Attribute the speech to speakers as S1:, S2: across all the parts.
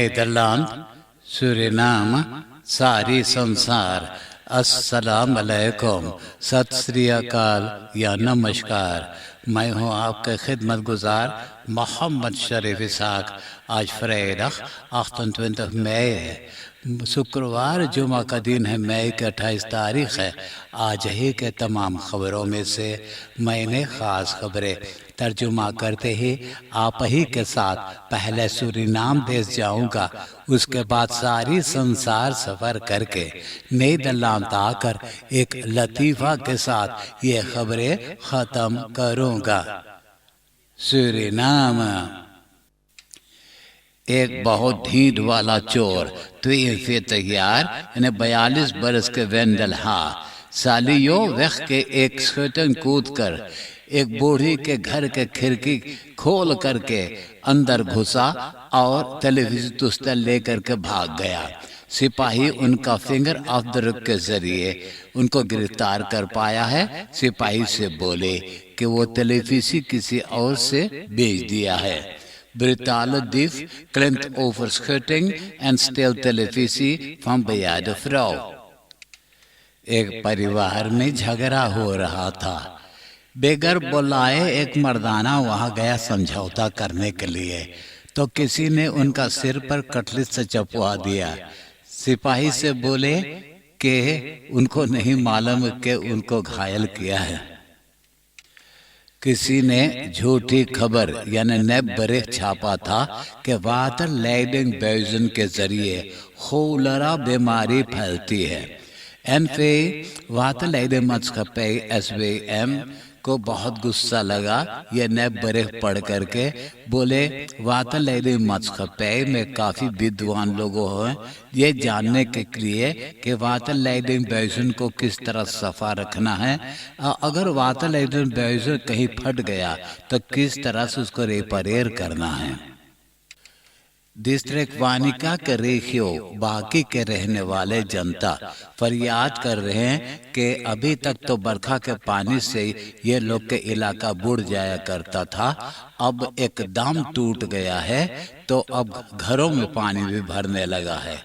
S1: Nederland, Suriname, सारी संसार, अस्सलाम अलैकुम, सत श्री अकाल या नमस्कार। मैं हूँ आपका खिदमत गुजार मोहम्मद शरीफ इसाक। आज फ्राइडे 28 मई है, शुक्रवार जुमा का दिन है। मई की 28 तारीख है। आज ही के तमाम खबरों में से मैंने ख़ास खबरें तर्जुमा करते ही आप ही के साथ पहले सूरीनाम देश जाऊंगा, उसके बाद सारी संसार सफ़र करके नीदरलैंड आकर एक लतीफ़ा के साथ ये खबरें ख़त्म करूंगा। सूरीनाम एक बहुत ढीठ वाला चोर 42 यानी 42 बरस के वेंडल सालियों वक्त के एक स्कूटर कूद कर एक बूढ़ी के घर के खिड़की खोल करके अंदर घुसा और टेलीविजन तुस्तर लेकर के भाग गया। सिपाही उनका फिंगर ऑफ द रुक के जरिए उनको गिरफ्तार कर पाया है। सिपाही से बोले कि वो टेलीविजन किसी और से बेच दिया है। Brutale dief klimt over schutting en steelt televisie van bejaarde vrouw। एक परिवार में झगड़ा हो रहा था। बेगर बुलाए एक मर्दाना वहां गया समझौता करने के लिए, तो किसी ने उनका सिर पर कटली से चपवा दिया। सिपाही से बोले कि उनको नहीं मालूम कि उनको घायल किया है। किसी ने झूठी खबर यानी नेब बरेख छापा था कि वाटर लेडिंग बेजन के जरिए खोलरा बीमारी फैलती है। एनफे वाटर लेडिंग मत्सकपे SVM को बहुत गुस्सा लगा। ये नेब बरेख पढ़ करके बोले वाटर लेडिंग मत्सकपे में काफ़ी विद्वान लोग हैं ये जानने के लिए कि वाटर लेडिंग बेजन को किस तरह सफा रखना है। अगर वाटर लेडिंग बेजन कहीं फट गया तो किस तरह से उसको रिपेयर करना है। डिस्ट्रिक्ट वानिका के रेखियो बाकी के रहने वाले जनता फरियाद कर रहे हैं कि अभी तक तो बरखा के पानी से ये लोग के इलाका बुड़ जाया करता था, अब एकदम टूट गया है तो अब घरों में पानी भी भरने लगा है।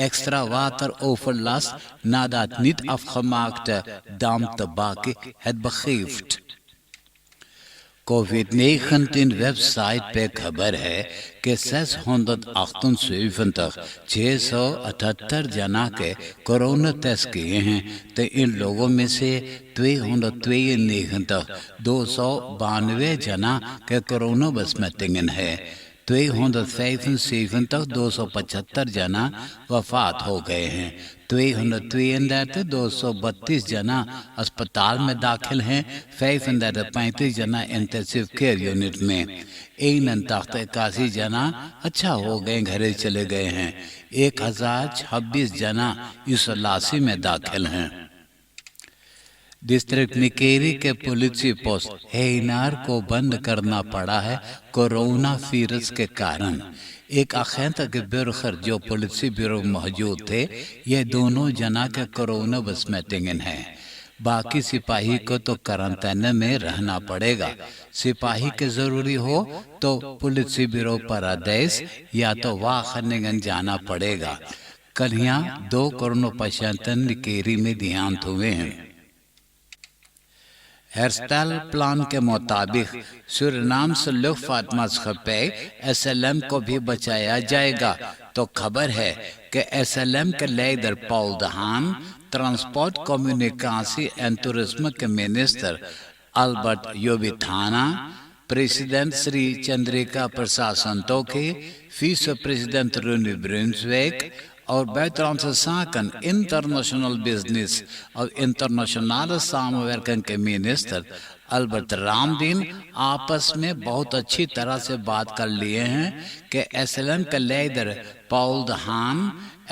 S1: Extra water overlast nadat niet afgemaakte dam te Baki het begeeft। कोविड-19 वेबसाइट पे खबर है कि 678 जना के कोरोना टेस्ट किए हैं, तो इन लोगों में से 292 जना के कोरोना बसमतिंगन है। 275 जना वफात हो गए हैं। 232 जना अस्पताल में दाखिल हैं। 535 जना इंटेंसिव केयर यूनिट में। 81 जना अच्छा हो गए, घरे चले गए हैं। 1026 जना इस्लासी में दाखिल हैं। डिस्ट्रिक्ट निकेरी के पुलिस पोस्ट हेनार को बंद करना पड़ा है कोरोना वायरस के कारण। एक अखैंत के बिरखर जो पुलिस ब्यूरो मौजूद थे, ये दोनों जना के कोरोना बसमतिंगन है। बाकी सिपाही को तो क्वारंटाइन में रहना पड़ेगा। सिपाही के जरूरी हो तो पुलिस ब्यूरो पर आदेश या तो वाखनिगन जाना पड़ेगा। कल यहाँ 2 कोरोना पेशेंट निकेरी में देहांत हुए हैं। हेयरस्टाइल प्लान के मुताबिक सूरीनाम से लुफ्त मस्खपे SLM को भी बचाया जाएगा। तो खबर है कि SLM के leader Paul Dahan, transport communication and tourism के minister Albert Jubithana, president Shri Chandrikapersad Santokhi, vice president Ronnie Brunswijk और buitenlandse zaken, international business और इंटरनेशनल सामवर्कन के मिनिस्टर अल्बर्ट रामदीन आपस में बहुत अच्छी तरह से बात कर लिए हैं कि SLM के लीडर पॉल दहान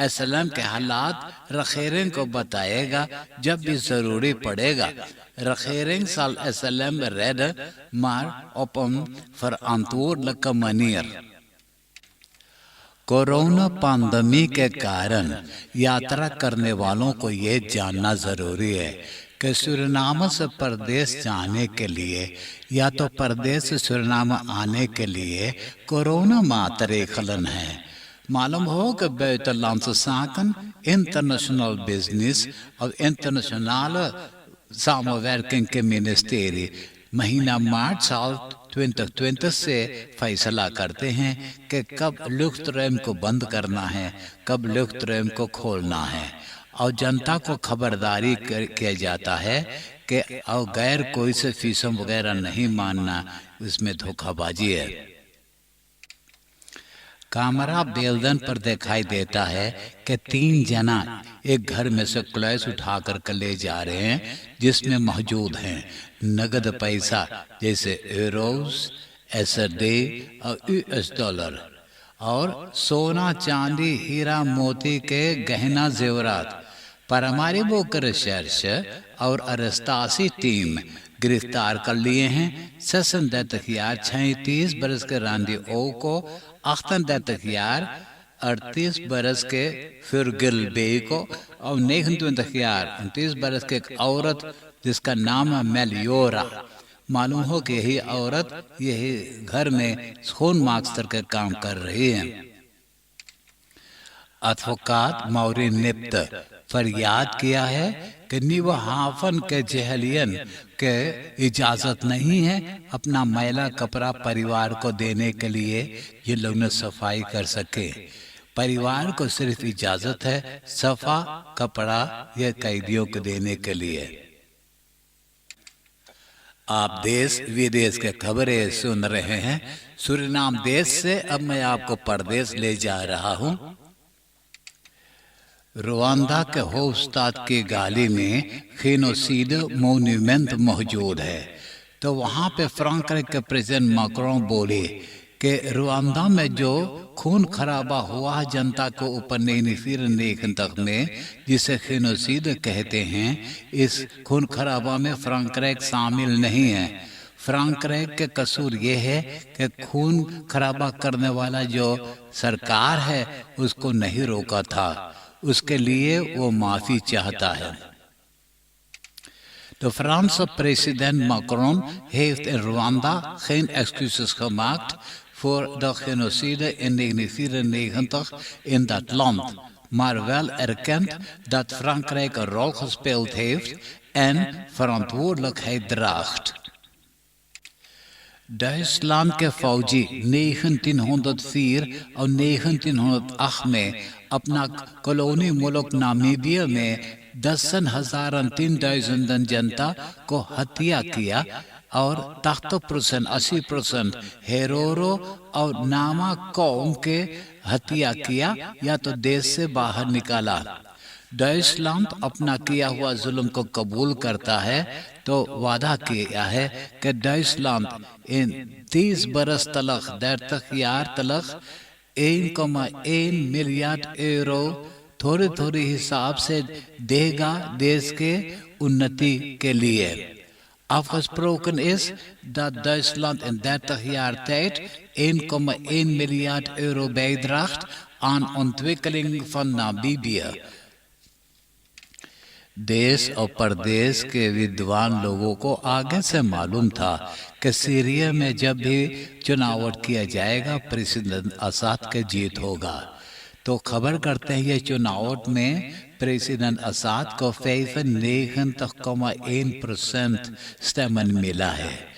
S1: SLM के हालात रखेरिंग को बताएगा जब भी जरूरी पड़ेगा। Regering zal SLM redden, maar op een verantwoordelijke manier। Corona pandemic के कारण यात्रा करने वालों को ये जानना जरूरी है कि सूरीनाम से परदेश जाने के लिए या तो परदेश से सूरीनाम आने के लिए कोरोना मातरे खलन है। Malam ho ke buitenlandse zaken, international business और internationale samenwerking के ministerie महीना मार्च साल 2020 से फैसला करते हैं कि कब लुफ्तरैम को बंद करना है, कब लुफ्तरैम को खोलना है, और जनता को खबरदारी किया जाता है कि और गैर कोई से फीसों वगैरह नहीं मानना, इसमें धोखाबाजी है। कैमरा बेलदन पर दिखाई देता है कि 3 जना एक घर में से क्लैश उठाकर के ले जा रहे हैं, जिसमें मौजूद हैं नगद पैसा जैसे यूरोज, एसडी और यूएस डॉलर, और सोना, चांदी, हीरा, मोती के गहना जेवरात। पारामारिबो के रिसर्च और अरेस्तासी टीम गिरफ्तार कर लिए हैं सेशन दत्तखियार 36 बरस के रांडी ओ को, अख्तन दत्तखियार 38 बरस के फिरगिल बे को, और नेखन दत्तखियार 29 बरस के एक औरत जिसका नाम है मेलियोरा। मालूम हो कि यही औरत यही घर में खून मास्टर के काम कर रही है। एडवोकेट मौरी निप्त फरियाद किया है कि निवहाफन के जहलियन के इजाजत नहीं है अपना मैला कपड़ा परिवार को देने के लिए ये लोग ने सफाई कर सके। परिवार को सिर्फ इजाजत है सफा कपड़ा ये कैदियों को देने के लिए। आप देश विदेश के खबरें सुन रहे हैं सूरीनाम देश से। अब मैं आपको परदेश ले जा रहा हूं। रुवांडा के होस्टाद की गाली में जेनोसाइड मोन्यूमेंट मौजूद है, तो वहाँ पे फ्रांस के प्रेसिडेंट मैक्रोन बोले कि रुवांडा में जो खून खराबा हुआ है जनता को ऊपर नहीं तक में, जिसे जेनोसाइड कहते हैं, इस खून खराबा में फ्रांस शामिल नहीं है। फ्रांस के कसूर ये है कि खून खराबा करने वाला जो सरकार है उसको नहीं रोका था, उसके लिए वो माफी चाहता है। De Franse president Macron heeft in Rwanda geen excuses gemaakt voor de genocide in 1994 in dat land, maar wel erkend dat Frankrijk een rol gespeeld heeft en verantwoordelijkheid draagt. Duitsland के फौजी 1904 और 1908 में अपना कॉलोनी मुल्क Namibia में 10,000 जनता को हत्या किया और 80% हेरोरो और नामा कौम के हत्या किया या तो देश से बाहर निकाला। डॉइचलैंड अपना किया हुआ जुल्म को कबूल करता है तो वादा किया है कि डॉइचलैंड इन 30 बरस तलक देर तक यार तलक 1,1 मिलियन यूरो थोड़ी थोड़ी हिसाब से देगा देश के उन्नति के लिए। Afgesproken is dat Duitsland in 30 jaar tijd 1,1 miljard euro bijdraagt aan ontwikkeling van Namibië। देश और परदेश के विद्वान लोगों को आगे से मालूम था कि सीरिया में जब भी चुनाव किया जाएगा प्रेसिडेंट असाद के जीत होगा, तो खबर करते हैं ये चुनाव में प्रेसिडेंट असाद को 95,1% स्टेमन मिला है।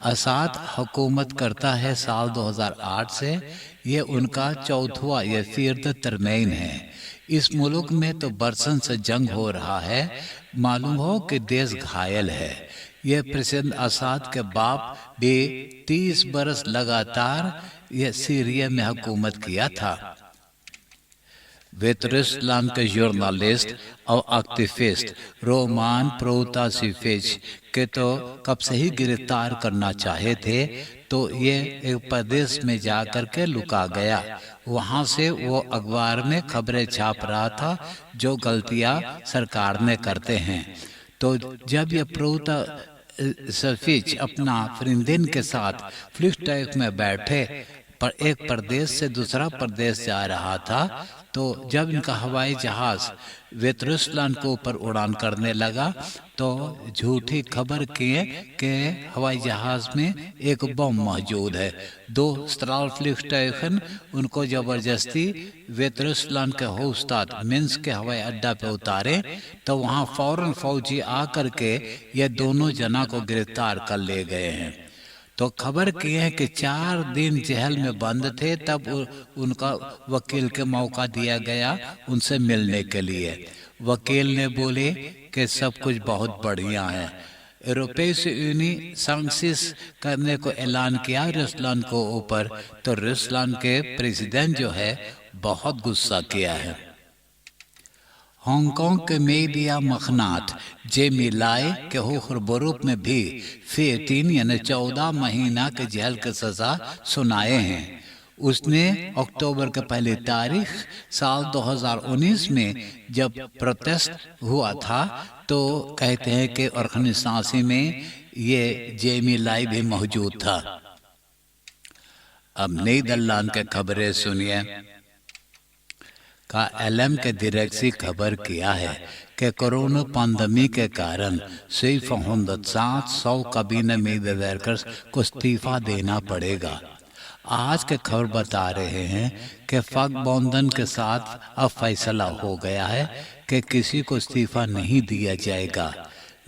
S1: असाद हुकूमत करता है साल 2008 से, ये उनका चौथवा या 4th टर्म है। इस मुल्क में तो बरसन से जंग हो रहा है, मालूम हो कि देश घायल है। यह प्रेसिडेंट असाद के बाप भी 30 बरस लगातार यह सीरिया में हुकूमत किया था। वेतरिस्लाम के जर्नलिस्ट और एक्टिविस्ट रोमान प्रोतासिफिच के तो कब से ही गिरफ्तार करना चाहे थे, तो ये एक प्रदेश में जाकर के लुका गया। वहाँ से वो अखबार में खबरें छाप रहा था जो गलतियाँ सरकार ने करते हैं। तो जब ये प्रोतासिफिच अपना फ्रिंदिन के साथ फ्लिक्स में बैठे पर एक प्रदेश से दूसरा प्रदेश जा रहा था, तो जब इनका हवाई जहाज वेतरुसलान के ऊपर उड़ान करने लगा तो झूठी खबर किए कि हवाई जहाज में एक बम मौजूद है। 2 स्ट्रालफ्लिगस्टेशन उनको जबरदस्ती वेतरुसलान के होस्टाद मिन्स्क के हवाई अड्डा पे उतारे, तो वहां फौरन फौजी आकर के ये दोनों जना को गिरफ्तार कर ले गए हैं। तो खबर की है कि 4 दिन जेल में बंद थे, तब उनका वकील के मौका दिया गया उनसे मिलने के लिए। वकील ने बोले कि सब कुछ बहुत बढ़िया है। यूरोपीय यूनियन सैंक्शंस करने को ऐलान किया रुसलान को ऊपर, तो रुसलान के प्रेसिडेंट जो है बहुत गुस्सा किया है। हांगकांग के मीडिया मखनात जेमी लाई के हुक्र बरूप में भी 14 महीना के जेल की सजा सुनाए हैं। उसने अक्टूबर के पहली तारीख साल 2019 में जब प्रोटेस्ट हुआ था, तो कहते हैं कि अफगानिस्तान में ये जेमी लाई भी मौजूद था। अब नीदरलैंड के खबरें सुनिए। का एलएम के डायरेक्सी खबर किया है कि कोरोना पैंडेमिक के कारण सिर्फ 700 कैबिनेट मेंबर्स को इस्तीफा देना पड़ेगा। आज के खबर बता रहे हैं कि गठबंधन के साथ अब फैसला हो गया है कि किसी को इस्तीफा नहीं दिया जाएगा,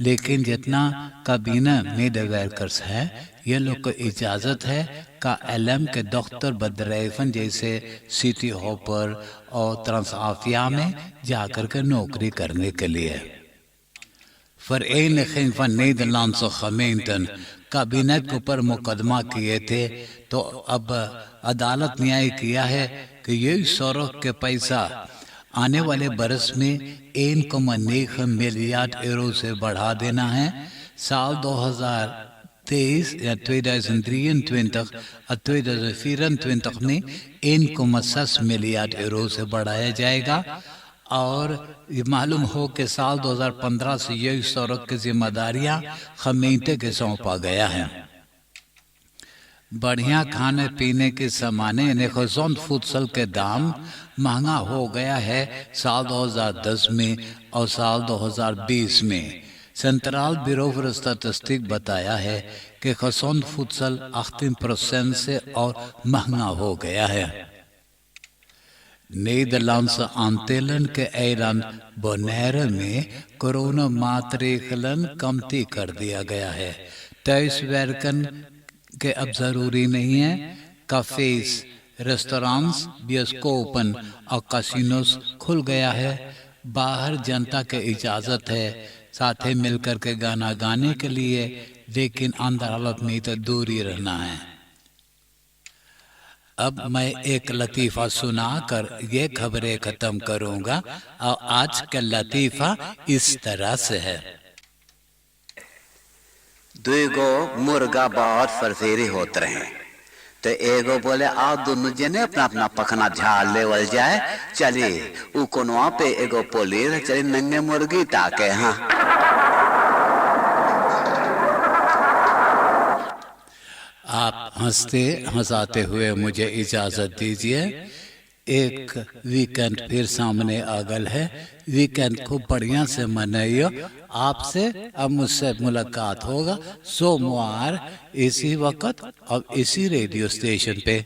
S1: लेकिन जितना कैबिनेट मेंबर्स है ये लोग को इजाज़त है का एलएम के दफ्तर बदरेफन जैसे सिटी हॉपर और ट्रांसआफिया में जाकर के नौकरी करने के लिए। Vereniging van Nederlandse gemeenten cabinet के ऊपर मुकदमा किए थे, तो अब अदालत न्याय किया है कि ये सड़क के पैसा आने वाले बरस में 1,9 मिलियन यूरो से बढ़ा देना है। साल 2023 या 2023 और 2024 में 1,6 मिलियन यूरो से बढ़ाया जाएगा। और ये मालूम हो कि साल 2015 से ये सड़क की जिम्मेदारियां खमीते के सौंपा गया है। बढ़िया खाने पीने के सामान यानी खसौन फुटसल के दाम महंगा हो गया है साल 2010 में और साल 2020 में। सेंट्रल ब्यूरो फॉर स्टैटिस्टिक्स बताया है कि खसौन फुटसल 18% से और महंगा हो गया है। नीदरलैंड्स आंतेलन के ऐलान बोनेरे में कोरोना मातृकलन कमती कर दिया गया है। 23 वर्कन के अब जरूरी नहीं है। काफेस, रेस्टोरेंट्स, बिस्कोपन और कैसीनोस खुल गया है। बाहर जनता के इजाजत है साथ ही मिलकर के गाना गाने के लिए, लेकिन अंदर हालत में तो दूरी रहना है। अब मैं एक लतीफ़ा सुनाकर ये खबरें खत्म करूंगा और आज का लतीफ़ा इस तरह से है।
S2: दुगो मुर्गा बहुत फरफेरी होते रहे, तो एगो बोले आओ दोनों जने अपना अपना पखना झाड़ लेवल जाए। चलिए उ कोनवा पे एगो पोलिस चली नंगे मुर्गी ताके। हाँ,
S1: आप हंसते हंसाते हुए मुझे इजाज़त दीजिए। एक वीकेंड फिर सामने आ गल है। वीकेंड खूब बढ़िया से मनाइयो। आपसे अब मुझसे मुलाकात होगा सोमवार इसी वक्त और इसी रेडियो स्टेशन पे।